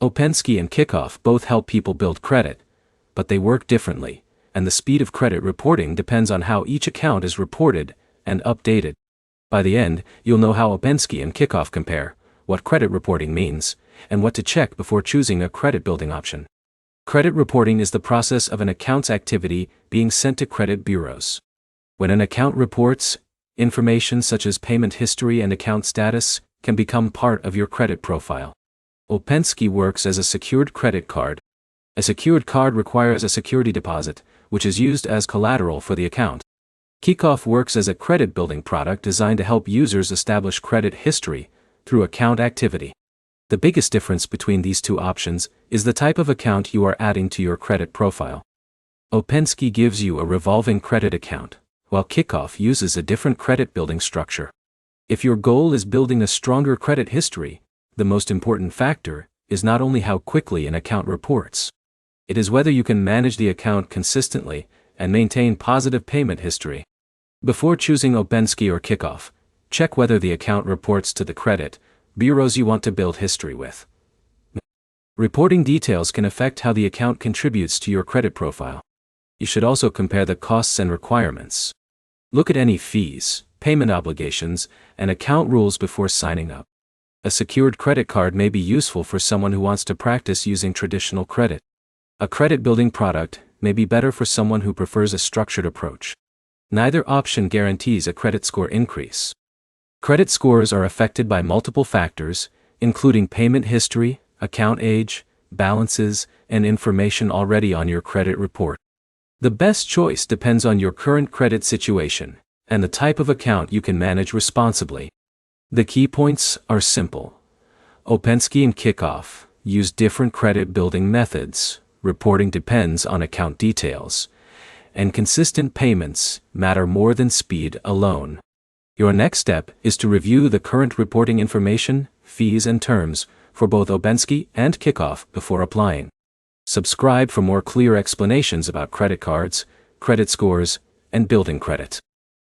OpenSky and Kikoff both help people build credit, but they work differently, and the speed of credit reporting depends on how each account is reported and updated. By the end, you'll know how OpenSky and Kikoff compare, what credit reporting means, and what to check before choosing a credit building option. Credit reporting is the process of an account's activity being sent to credit bureaus. When an account reports, information such as payment history and account status can become part of your credit profile. OpenSky works as a secured credit card. A secured card requires a security deposit, which is used as collateral for the account. Kikoff works as a credit building product designed to help users establish credit history through account activity. The biggest difference between these two options is the type of account you are adding to your credit profile. OpenSky gives you a revolving credit account, while Kikoff uses a different credit building structure. If your goal is building a stronger credit history, the most important factor is not only how quickly an account reports. It is whether you can manage the account consistently and maintain positive payment history. Before choosing OpenSky or Kikoff, check whether the account reports to the credit bureaus you want to build history with. Reporting details can affect how the account contributes to your credit profile. You should also compare the costs and requirements. Look at any fees, payment obligations, and account rules before signing up. A secured credit card may be useful for someone who wants to practice using traditional credit. A credit building product may be better for someone who prefers a structured approach. Neither option guarantees a credit score increase. Credit scores are affected by multiple factors, including payment history, account age, balances, and information already on your credit report. The best choice depends on your current credit situation and the type of account you can manage responsibly. The key points are simple. OpenSky and Kikoff use different credit building methods, reporting depends on account details, and consistent payments matter more than speed alone. Your next step is to review the current reporting information, fees and terms for both OpenSky and Kikoff before applying. Subscribe for more clear explanations about credit cards, credit scores, and building credit.